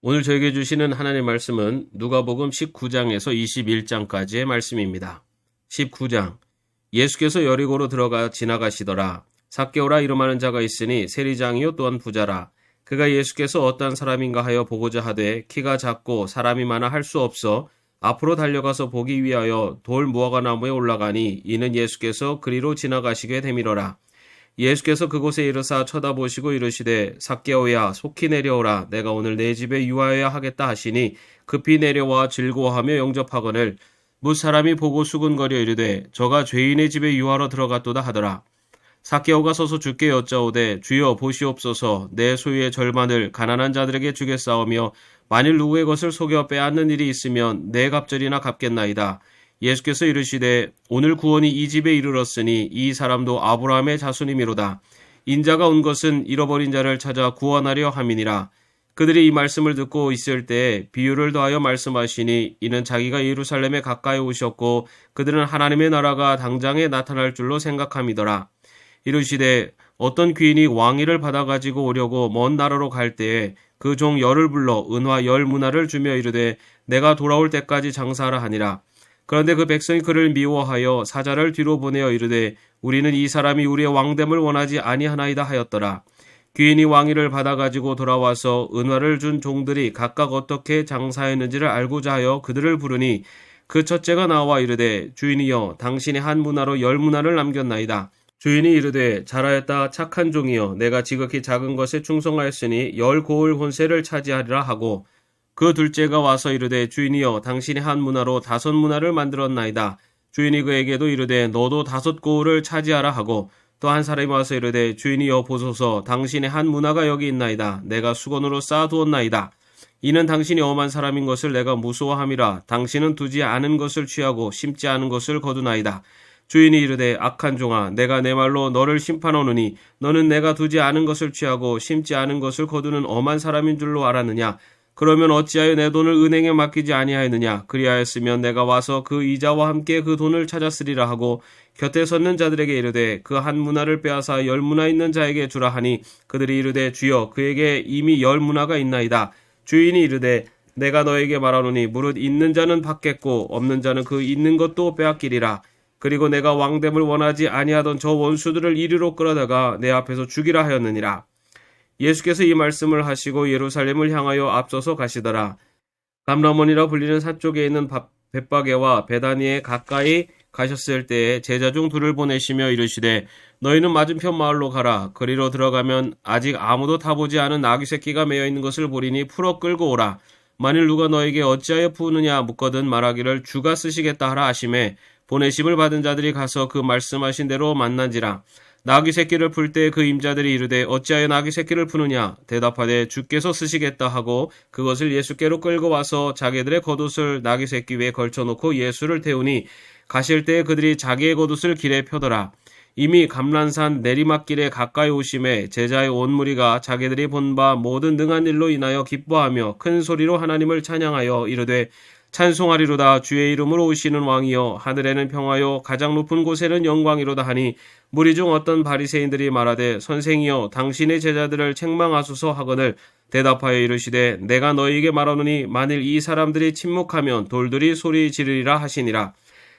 오늘 저에게 주시는 하나님의 말씀은 누가복음 19장에서 21장까지의 말씀입니다. 19장. 예수께서 여리고로 들어가 지나가시더라. 삭개오라 이름하는 자가 있으니 세리장이요 또한 부자라. 그가 예수께서 어떤 사람인가 하여 보고자 하되 키가 작고 사람이 많아 할 수 없어 앞으로 달려가서 보기 위하여 돌 무화과 나무에 올라가니 이는 예수께서 그리로 지나가시게 되밀어라. 예수께서 그곳에 이르사 쳐다보시고 이르시되 삭개오야 속히 내려오라. 내가 오늘 내 집에 유하여야 하겠다 하시니 급히 내려와 즐거워하며 영접하거늘 무사람이 보고 수군거려 이르되 저가 죄인의 집에 유하러 들어갔도다 하더라. 삭개오가 서서 주께 여짜오되 주여 보시옵소서 내 소유의 절반을 가난한 자들에게 주겠사오며 만일 누구의 것을 속여 빼앗는 일이 있으면 내 갑절이나 갚겠나이다. 예수께서 이르시되 오늘 구원이 이 집에 이르렀으니 이 사람도 아브라함의 자손이미로다. 인자가 온 것은 잃어버린 자를 찾아 구원하려 함이니라. 그들이 이 말씀을 듣고 있을 때에 비유를 더하여 말씀하시니 이는 자기가 예루살렘에 가까이 오셨고 그들은 하나님의 나라가 당장에 나타날 줄로 생각함이더라. 이르시되 어떤 귀인이 왕위를 받아가지고 오려고 먼 나라로 갈 때에 그 종 열을 불러 은화 10문화를 주며 이르되 내가 돌아올 때까지 장사하라 하니라. 그런데 그 백성이 그를 미워하여 사자를 뒤로 보내어 이르되 우리는 이 사람이 우리의 왕됨을 원하지 아니하나이다 하였더라. 귀인이 왕위를 받아가지고 돌아와서 은화를 준 종들이 각각 어떻게 장사했는지를 알고자 하여 그들을 부르니 그 첫째가 나와 이르되 주인이여 당신이 한 문화로 10문화를 남겼나이다. 주인이 이르되 잘하였다 착한 종이여 내가 지극히 작은 것에 충성하였으니 10고을 혼세를 차지하리라 하고 그 둘째가 와서 이르되 주인이여 당신이 한 문화로 5문화를 만들었나이다. 주인이 그에게도 이르되 너도 5고을을 차지하라 하고 또 한 사람이 와서 이르되 주인이여 보소서 당신의 한 문화가 여기 있나이다. 내가 수건으로 쌓아두었나이다. 이는 당신이 엄한 사람인 것을 내가 무서워함이라. 당신은 두지 않은 것을 취하고 심지 않은 것을 거두나이다. 주인이 이르되 악한 종아 내가 내 말로 너를 심판하노니 너는 내가 두지 않은 것을 취하고 심지 않은 것을 거두는 엄한 사람인 줄로 알았느냐. 그러면 어찌하여 내 돈을 은행에 맡기지 아니하였느냐. 그리하였으면 내가 와서 그 이자와 함께 그 돈을 찾았으리라 하고 곁에 섰는 자들에게 이르되 그 한 문화를 빼앗아 10문화 있는 자에게 주라 하니 그들이 이르되 주여 그에게 이미 10문화가 있나이다. 주인이 이르되 내가 너에게 말하노니 무릇 있는 자는 받겠고 없는 자는 그 있는 것도 빼앗기리라. 그리고 내가 왕됨을 원하지 아니하던 저 원수들을 이리로 끌어다가 내 앞에서 죽이라 하였느니라. 예수께서 이 말씀을 하시고 예루살렘을 향하여 앞서서 가시더라. 감람원이라 불리는 산 쪽에 있는 벳바게와 베다니에 가까이 가셨을 때에 제자 중 둘을 보내시며 이르시되 너희는 맞은편 마을로 가라. 그리로 들어가면 아직 아무도 타보지 않은 나귀 새끼가 매여 있는 것을 보리니 풀어 끌고 오라. 만일 누가 너에게 어찌하여 부으느냐 묻거든 말하기를 주가 쓰시겠다 하라 하시매 보내심을 받은 자들이 가서 그 말씀하신 대로 만난지라. 나귀 새끼를 풀 때 그 임자들이 이르되 어찌하여 나귀 새끼를 푸느냐 대답하되 주께서 쓰시겠다 하고 그것을 예수께로 끌고 와서 자기들의 겉옷을 나귀 새끼 위에 걸쳐놓고 예수를 태우니 가실 때 그들이 자기의 겉옷을 길에 펴더라. 이미 감람산 내리막길에 가까이 오심에 제자의 온 무리가 자기들이 본 바 모든 능한 일로 인하여 기뻐하며 큰 소리로 하나님을 찬양하여 이르되 찬송하리로다. 주의 이름으로 오시는 왕이여 하늘에는 평화요 가장 높은 곳에는 영광이로다 하니 무리 중 어떤 바리새인들이 말하되 선생이여 당신의 제자들을 책망하소서 하거늘 대답하여 이르시되 내가 너희에게 말하노니 만일 이 사람들이 침묵하면 돌들이 소리 지르리라 하시니라.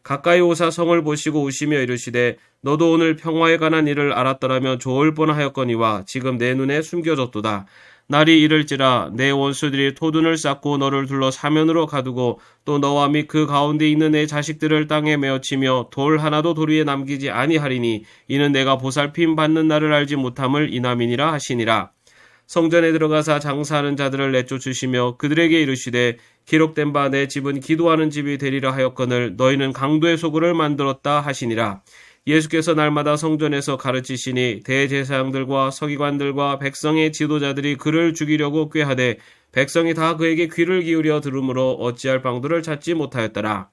가까이 오사 성을 보시고 우시며 이르시되 너도 오늘 평화에 관한 일을 알았더라면 좋을 뻔하였거니와 지금 내 눈에 숨겨졌도다. 날이 이를지라 내 원수들이 토둔을 쌓고 너를 둘러 사면으로 가두고 또 너와 및 그 가운데 있는 내 자식들을 땅에 메어치며 돌 하나도 돌 위에 남기지 아니하리니 이는 내가 보살핌 받는 날을 알지 못함을 인함이니라 하시니라. 성전에 들어가사 장사하는 자들을 내쫓으시며 그들에게 이르시되 기록된 바 내 집은 기도하는 집이 되리라 하였거늘 너희는 강도의 소굴을 만들었다 하시니라. 예수께서 날마다 성전에서 가르치시니 대제사장들과 서기관들과 백성의 지도자들이 그를 죽이려고 꾀하되 백성이 다 그에게 귀를 기울여 들으므로 어찌할 방도를 찾지 못하였더라.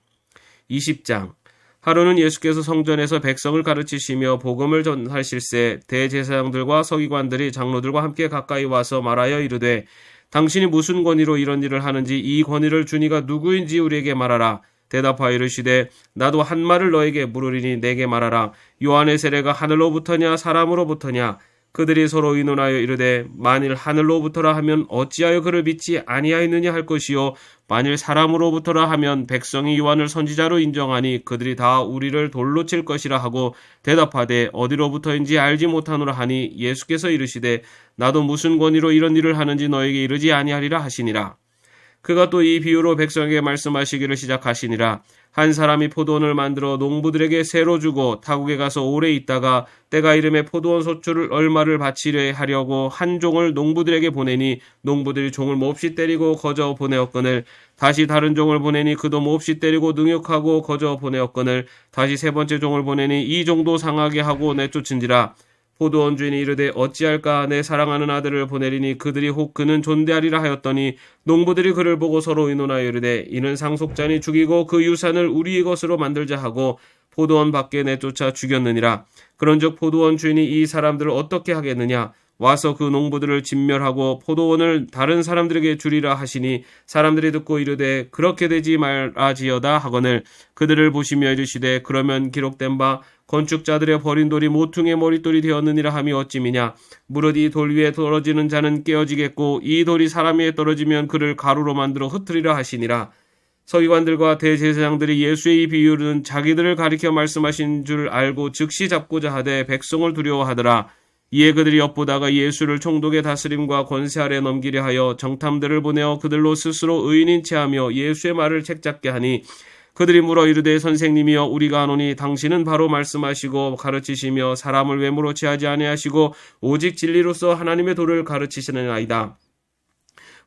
20장. 하루는 예수께서 성전에서 백성을 가르치시며 복음을 전하실새 대제사장들과 서기관들이 장로들과 함께 가까이 와서 말하여 이르되 당신이 무슨 권위로 이런 일을 하는지 이 권위를 주니가 누구인지 우리에게 말하라. 대답하여 이르시되 나도 한 말을 너에게 물으리니 내게 말하라. 요한의 세례가 하늘로부터냐 사람으로부터냐. 그들이 서로 의논하여 이르되 만일 하늘로부터라 하면 어찌하여 그를 믿지 아니하였느냐 할 것이요 만일 사람으로부터라 하면 백성이 요한을 선지자로 인정하니 그들이 다 우리를 돌로 칠 것이라 하고 대답하되 어디로부터인지 알지 못하노라 하니 예수께서 이르시되 나도 무슨 권위로 이런 일을 하는지 너에게 이르지 아니하리라 하시니라. 그가 또 이 비유로 백성에게 말씀하시기를 시작하시니라. 한 사람이 포도원을 만들어 농부들에게 새로 주고 타국에 가서 오래 있다가 때가 이름에 포도원 소출을 얼마를 바치려 하려고 한 종을 농부들에게 보내니 농부들이 종을 몹시 때리고 거저 보내었거늘 다시 다른 종을 보내니 그도 몹시 때리고 능욕하고 거저 보내었거늘 다시 세 번째 종을 보내니 이 종도 상하게 하고 내쫓은지라. 포도원 주인이 이르되 어찌할까 내 사랑하는 아들을 보내리니 그들이 혹 그는 존대하리라 하였더니 농부들이 그를 보고 서로 의논하여 이르되 이는 상속자니 죽이고 그 유산을 우리의 것으로 만들자 하고 포도원 밖에 내쫓아 죽였느니라. 그런즉 포도원 주인이 이 사람들을 어떻게 하겠느냐 와서 그 농부들을 진멸하고 포도원을 다른 사람들에게 주리라 하시니 사람들이 듣고 이르되 그렇게 되지 말아지어다 하거늘 그들을 보시며 이르시되 그러면 기록된 바 건축자들의 버린 돌이 모퉁이의 머릿돌이 되었느니라 함이 어찌미냐 무릇 이 돌 위에 떨어지는 자는 깨어지겠고 이 돌이 사람 위에 떨어지면 그를 가루로 만들어 흩으리라 하시니라. 서기관들과 대제사장들이 예수의 이 비유는 자기들을 가리켜 말씀하신 줄 알고 즉시 잡고자 하되 백성을 두려워하더라. 이에 그들이 엿보다가 예수를 총독의 다스림과 권세 아래 넘기려 하여 정탐들을 보내어 그들로 스스로 의인인 체하며 예수의 말을 책잡게 하니 그들이 물어 이르되 선생님이여 우리가 아노니 당신은 바로 말씀하시고 가르치시며 사람을 외모로 취하지 아니하시고 오직 진리로서 하나님의 도를 가르치시는 아이다.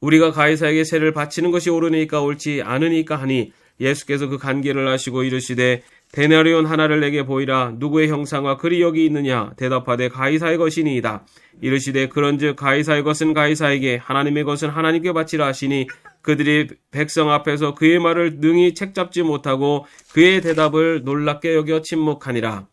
우리가 가이사에게 세를 바치는 것이 옳으니까 옳지 않으니까 하니 예수께서 그 간계를 아시고 이르시되 데나리온 하나를 내게 보이라. 누구의 형상과 글이 여기 있느냐? 대답하되 가이사의 것이니이다. 이르시되 그런즉 가이사의 것은 가이사에게 하나님의 것은 하나님께 바치라 하시니 그들이 백성 앞에서 그의 말을 능히 책잡지 못하고 그의 대답을 놀랍게 여겨 침묵하니라.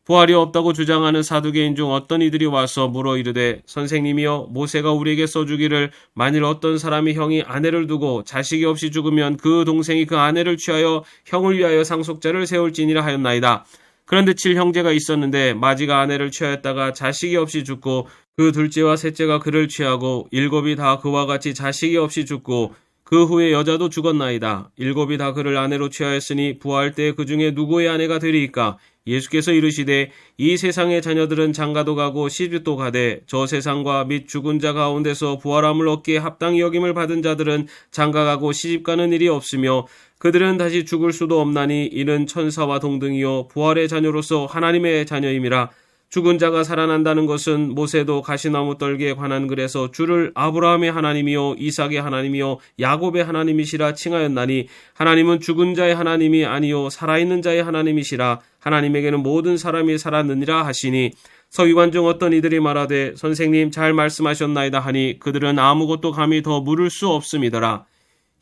부활이 없다고 주장하는 사두개인 중 어떤 이들이 와서 물어 이르되 선생님이여 모세가 우리에게 써주기를 만일 어떤 사람이 형이 아내를 두고 자식이 없이 죽으면 그 동생이 그 아내를 취하여 형을 위하여 상속자를 세울지니라 하였나이다. 그런데 7형제가 있었는데 마지가 아내를 취하였다가 자식이 없이 죽고 그 둘째와 셋째가 그를 취하고 7이 다 그와 같이 자식이 없이 죽고 그 후에 여자도 죽었나이다. 7이 다 그를 아내로 취하였으니 부활 때 그 중에 누구의 아내가 되리이까? 예수께서 이르시되 이 세상의 자녀들은 장가도 가고 시집도 가되 저 세상과 및 죽은 자 가운데서 부활함을 얻기에 합당히 여김을 받은 자들은 장가가고 시집가는 일이 없으며 그들은 다시 죽을 수도 없나니 이는 천사와 동등이요 부활의 자녀로서 하나님의 자녀임이라. 죽은 자가 살아난다는 것은 모세도 가시나무 떨기에 관한 글에서 주를 아브라함의 하나님이요 이삭의 하나님이요 야곱의 하나님이시라 칭하였나니 하나님은 죽은 자의 하나님이 아니요 살아있는 자의 하나님이시라. 하나님에게는 모든 사람이 살았느니라 하시니 서기관 중 어떤 이들이 말하되 선생님 잘 말씀하셨나이다 하니 그들은 아무것도 감히 더 물을 수 없음이더라.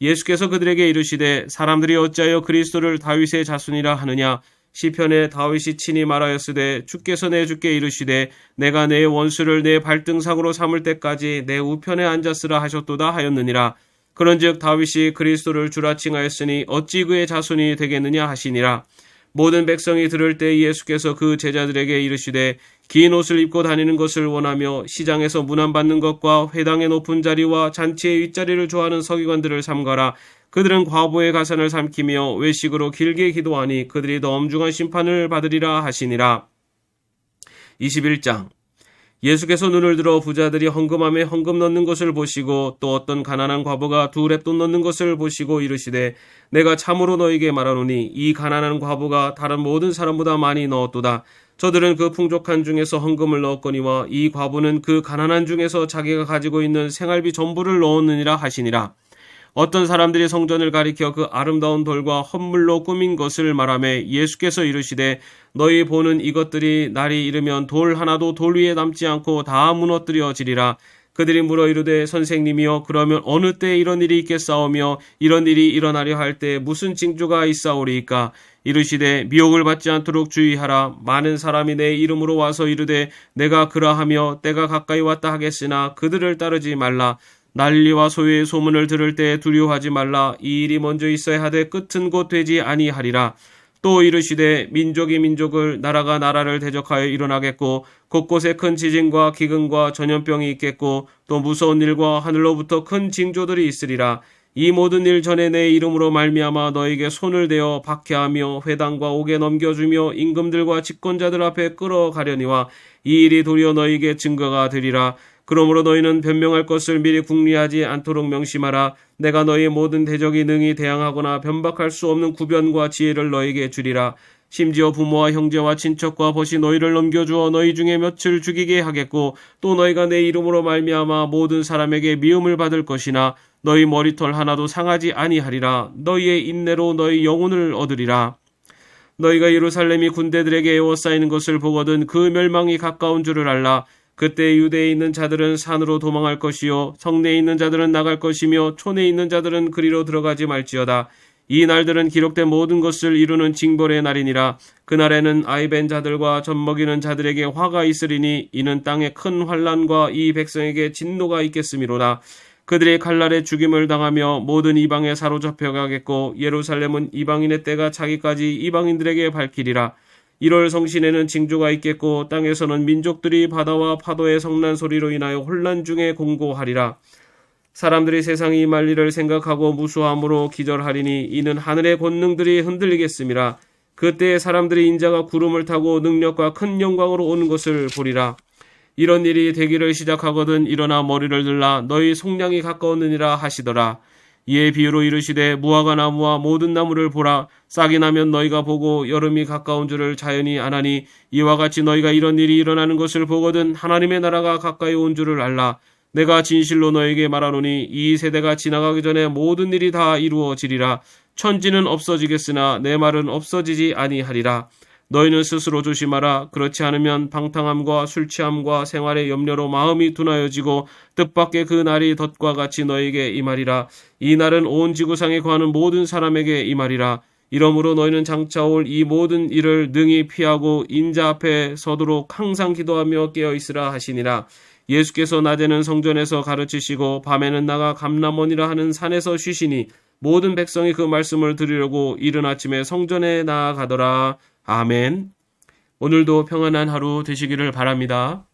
예수께서 그들에게 이르시되 사람들이 어찌하여 그리스도를 다윗의 자손이라 하느냐. 시편에 다윗이 친히 말하였으되 주께서 내 주께 이르시되 내가 내 원수를 내 발등상으로 삼을 때까지 내 우편에 앉았으라 하셨도다 하였느니라. 그런즉 다윗이 그리스도를 주라 칭하였으니 어찌 그의 자손이 되겠느냐 하시니라. 모든 백성이 들을 때 예수께서 그 제자들에게 이르시되 긴 옷을 입고 다니는 것을 원하며 시장에서 문안받는 것과 회당의 높은 자리와 잔치의 윗자리를 좋아하는 서기관들을 삼가라. 그들은 과부의 가산을 삼키며 외식으로 길게 기도하니 그들이 더 엄중한 심판을 받으리라 하시니라. 21장 예수께서 눈을 들어 부자들이 헌금함에 헌금 넣는 것을 보시고 또 어떤 가난한 과부가 2렙돈 넣는 것을 보시고 이르시되 내가 참으로 너에게 말하노니 이 가난한 과부가 다른 모든 사람보다 많이 넣었도다. 저들은 그 풍족한 중에서 헌금을 넣었거니와 이 과부는 그 가난한 중에서 자기가 가지고 있는 생활비 전부를 넣었느니라 하시니라. 어떤 사람들이 성전을 가리켜 그 아름다운 돌과 헌물로 꾸민 것을 말하며 예수께서 이르시되 너희 보는 이것들이 날이 이르면 돌 하나도 돌 위에 남지 않고 다 무너뜨려지리라. 그들이 물어 이르되 선생님이여 그러면 어느 때 이런 일이 있겠사오며 이런 일이 일어나려 할 때 무슨 징조가 있사오리이까? 이르시되 미혹을 받지 않도록 주의하라. 많은 사람이 내 이름으로 와서 이르되 내가 그러하며 때가 가까이 왔다 하겠으나 그들을 따르지 말라. 난리와 소유의 소문을 들을 때 두려워하지 말라. 이 일이 먼저 있어야 하되 끝은 곧 되지 아니하리라. 또 이르시되 민족이 민족을 나라가 나라를 대적하여 일어나겠고 곳곳에 큰 지진과 기근과 전염병이 있겠고 또 무서운 일과 하늘로부터 큰 징조들이 있으리라. 이 모든 일 전에 내 이름으로 말미암아 너에게 손을 대어 박해하며 회당과 옥에 넘겨주며 임금들과 집권자들 앞에 끌어가려니와 이 일이 도리어 너에게 증거가 되리라. 그러므로 너희는 변명할 것을 미리 궁리하지 않도록 명심하라. 내가 너희 모든 대적이 능히 대항하거나 변박할 수 없는 구변과 지혜를 너에게 주리라. 심지어 부모와 형제와 친척과 벗이 너희를 넘겨주어 너희 중에 몇을 죽이게 하겠고 또 너희가 내 이름으로 말미암아 모든 사람에게 미움을 받을 것이나 너희 머리털 하나도 상하지 아니하리라. 너희의 인내로 너희 영혼을 얻으리라. 너희가 예루살렘이 군대들에게 에워싸이는 것을 보거든 그 멸망이 가까운 줄을 알라. 그때 유대에 있는 자들은 산으로 도망할 것이요 성내에 있는 자들은 나갈 것이며 촌에 있는 자들은 그리로 들어가지 말지어다. 이 날들은 기록된 모든 것을 이루는 징벌의 날이니라. 그날에는 아이벤 자들과 젖먹이는 자들에게 화가 있으리니 이는 땅에 큰 환난과 이 백성에게 진노가 있겠음이로다. 그들이 칼날에 죽임을 당하며 모든 이방에 사로잡혀 가겠고 예루살렘은 이방인의 때가 차기까지 이방인들에게 밝히리라. 1월 성신에는 징조가 있겠고 땅에서는 민족들이 바다와 파도의 성난 소리로 인하여 혼란 중에 공고하리라. 사람들이 세상이 임할 일을 생각하고 무수함으로 기절하리니 이는 하늘의 권능들이 흔들리겠음이라. 그때 사람들이 인자가 구름을 타고 능력과 큰 영광으로 오는 것을 보리라. 이런 일이 되기를 시작하거든 일어나 머리를 들라 너희 속량이 가까웠느니라 하시더라. 이에 비유로 이르시되 무화과 나무와 모든 나무를 보라. 싹이 나면 너희가 보고 여름이 가까운 줄을 자연히 아나니 이와 같이 너희가 이런 일이 일어나는 것을 보거든 하나님의 나라가 가까이 온 줄을 알라. 내가 진실로 너에게 말하노니 이 세대가 지나가기 전에 모든 일이 다 이루어지리라. 천지는 없어지겠으나 내 말은 없어지지 아니하리라. 너희는 스스로 조심하라. 그렇지 않으면 방탕함과 술취함과 생활의 염려로 마음이 둔하여지고 뜻밖의 그 날이 덫과 같이 너에게 임하리라. 이 날은 온 지구상에 거하는 모든 사람에게 임하리라. 이러므로 너희는 장차 올 이 모든 일을 능히 피하고 인자 앞에 서도록 항상 기도하며 깨어있으라 하시니라. 예수께서 낮에는 성전에서 가르치시고 밤에는 나가 감람원이라 하는 산에서 쉬시니 모든 백성이 그 말씀을 들으려고 이른 아침에 성전에 나아가더라. 아멘. 오늘도 평안한 하루 되시기를 바랍니다.